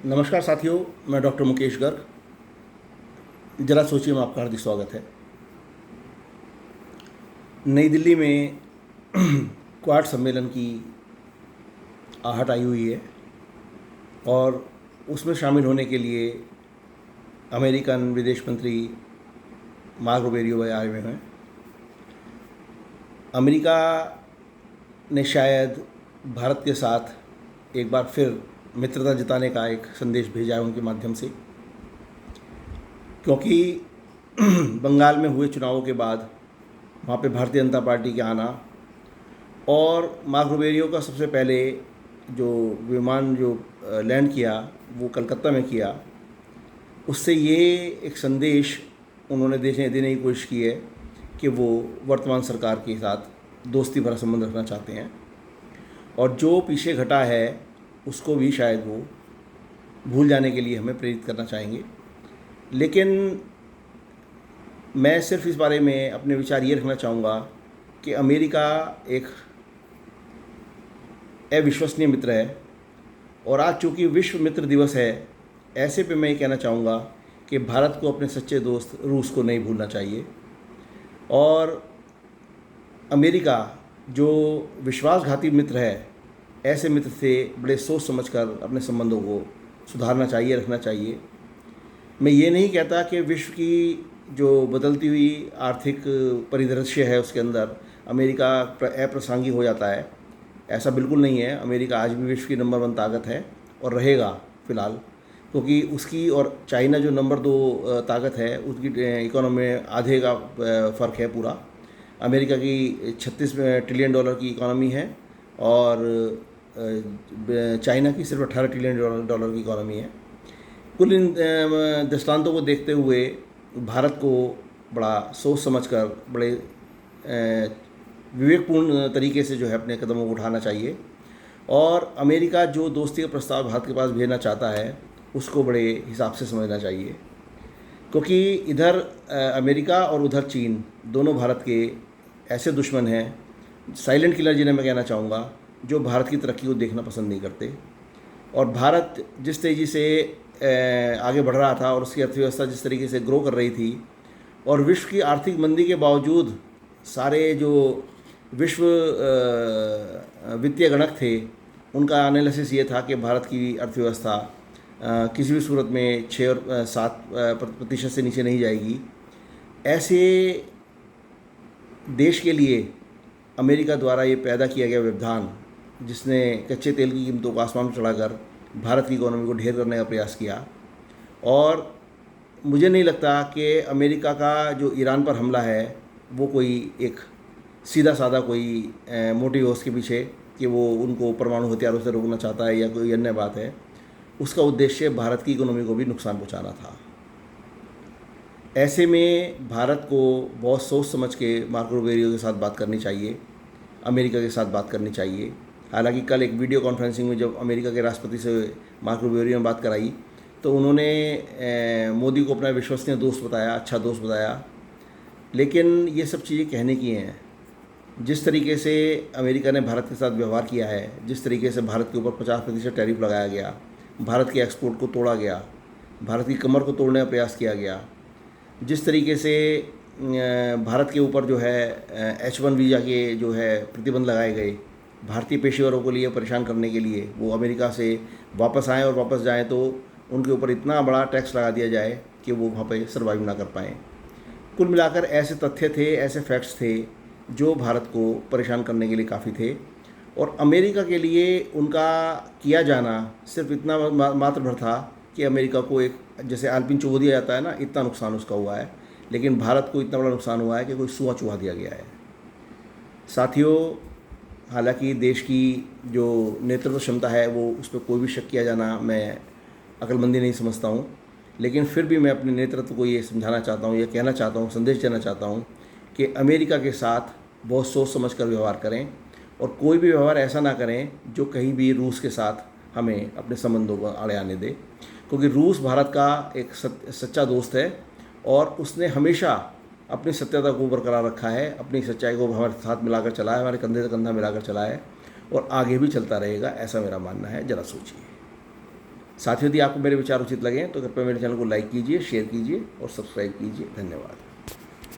नमस्कार साथियों, मैं डॉक्टर मुकेश गर्ग। जरा सोचिए, में आपका हार्दिक स्वागत है। नई दिल्ली में क्वाड सम्मेलन की आहट आई हुई है और उसमें शामिल होने के लिए अमेरिकन विदेश मंत्री मार्को रूबियो आए हुए हैं। अमेरिका ने शायद भारत के साथ एक बार फिर मित्रता जताने का एक संदेश भेजा है उनके माध्यम से, क्योंकि बंगाल में हुए चुनावों के बाद वहाँ पे भारतीय जनता पार्टी के आना और मार्को रूबियो का सबसे पहले जो विमान जो लैंड किया वो कलकत्ता में किया, उससे ये एक संदेश उन्होंने देने की कोशिश की है कि वो वर्तमान सरकार के साथ दोस्ती भरा संबंध रखना चाहते हैं और जो पीछे घटा है उसको भी शायद वो भूल जाने के लिए हमें प्रेरित करना चाहेंगे। लेकिन मैं सिर्फ इस बारे में अपने विचार ये रखना चाहूँगा कि अमेरिका एक अविश्वसनीय मित्र है और आज चूँकि विश्व मित्र दिवस है, ऐसे पे मैं ये कहना चाहूँगा कि भारत को अपने सच्चे दोस्त रूस को नहीं भूलना चाहिए और अमेरिका जो विश्वासघाती मित्र है, ऐसे मित्र से बड़े सोच समझकर अपने संबंधों को सुधारना चाहिए, रखना चाहिए। मैं ये नहीं कहता कि विश्व की जो बदलती हुई आर्थिक परिदृश्य है उसके अंदर अमेरिका अप्रासंगिक हो जाता है, ऐसा बिल्कुल नहीं है। अमेरिका आज भी विश्व की नंबर 1 ताकत है और रहेगा फ़िलहाल, क्योंकि उसकी और चाइना जो नंबर 2 ताकत है उसकी इकोनॉमी में आधे का फ़र्क है पूरा। अमेरिका की $36 ट्रिलियन की इकोनॉमी है और चाइना की सिर्फ $18 ट्रिलियन की इकोनॉमी है। कुल इन दृष्टांतों को देखते हुए भारत को बड़ा सोच समझकर बड़े विवेकपूर्ण तरीके से जो है अपने कदमों को उठाना चाहिए और अमेरिका जो दोस्ती का प्रस्ताव भारत के पास भेजना चाहता है उसको बड़े हिसाब से समझना चाहिए, क्योंकि इधर अमेरिका और उधर चीन दोनों भारत के ऐसे दुश्मन हैं, साइलेंट किलर जिन्हें मैं कहना चाहूँगा, जो भारत की तरक्की को देखना पसंद नहीं करते। और भारत जिस तेज़ी से आगे बढ़ रहा था और उसकी अर्थव्यवस्था जिस तरीके से ग्रो कर रही थी और विश्व की आर्थिक मंदी के बावजूद सारे जो विश्व वित्तीय गणक थे उनका एनालिसिस ये था कि भारत की अर्थव्यवस्था किसी भी सूरत में 6 और 7% से नीचे नहीं जाएगी। ऐसे देश के लिए अमेरिका द्वारा ये पैदा किया गया व्यवधान, जिसने कच्चे तेल की कीमतों को आसमान में चढ़ाकर भारत की इकोनॉमी को ढेर करने का प्रयास किया, और मुझे नहीं लगता कि अमेरिका का जो ईरान पर हमला है वो कोई एक सीधा साधा कोई मोटिव है उसके पीछे कि वो उनको परमाणु हथियारों से रोकना चाहता है या कोई अन्य बात है। उसका उद्देश्य भारत की इकोनॉमी को भी नुकसान पहुंचाना था। ऐसे में भारत को बहुत सोच समझ के मार्को रूबियो के साथ बात करनी चाहिए, अमेरिका के साथ बात करनी चाहिए। हालांकि कल एक वीडियो कॉन्फ्रेंसिंग में जब अमेरिका के राष्ट्रपति से मार्को रूबियो ने बात कराई तो उन्होंने मोदी को अपना विश्वसनीय दोस्त बताया, अच्छा दोस्त बताया। लेकिन ये सब चीज़ें कहने की हैं। जिस तरीके से अमेरिका ने भारत के साथ व्यवहार किया है, जिस तरीके से भारत के ऊपर 50% टैरिफ लगाया गया, भारत के एक्सपोर्ट को तोड़ा गया, भारत की कमर को तोड़ने का प्रयास किया गया, जिस तरीके से भारत के ऊपर जो है H1 वीज़ा के जो है प्रतिबंध लगाए गए, भारतीय पेशेवरों को लिए परेशान करने के लिए, वो अमेरिका से वापस आएँ और वापस जाएँ तो उनके ऊपर इतना बड़ा टैक्स लगा दिया जाए कि वो वहाँ पे सर्वाइव ना कर पाएँ। कुल मिलाकर ऐसे तथ्य थे, ऐसे फैक्ट्स थे जो भारत को परेशान करने के लिए काफ़ी थे और अमेरिका के लिए उनका किया जाना सिर्फ इतना मात्र भर था कि अमेरिका को एक जैसे आलपिन चुभो दिया जाता है ना, इतना नुकसान उसका हुआ है। लेकिन भारत को इतना बड़ा नुकसान हुआ है कि कोई सुआ चुहा दिया गया है। साथियों, हालांकि देश की जो नेतृत्व क्षमता है वो उस पर कोई भी शक किया जाना मैं अक्लमंदी नहीं समझता हूँ, लेकिन फिर भी मैं अपने नेतृत्व को ये समझाना चाहता हूँ, ये कहना चाहता हूँ, संदेश देना चाहता हूँ कि अमेरिका के साथ बहुत सोच समझ कर व्यवहार करें और कोई भी व्यवहार ऐसा ना करें जो कहीं भी रूस के साथ हमें अपने संबंधों को आड़े आने दे, क्योंकि रूस भारत का एक सच्चा दोस्त है और उसने हमेशा अपनी सत्यता को बरकरार रखा है, अपनी सच्चाई को हमारे साथ मिलाकर चला है, हमारे कंधे से कंधा मिलाकर चला है और आगे भी चलता रहेगा, ऐसा मेरा मानना है। ज़रा सोचिए। साथियों, यदि आपको मेरे विचार उचित लगे हैं तो कृपया मेरे चैनल को लाइक कीजिए, शेयर कीजिए और सब्सक्राइब कीजिए। धन्यवाद।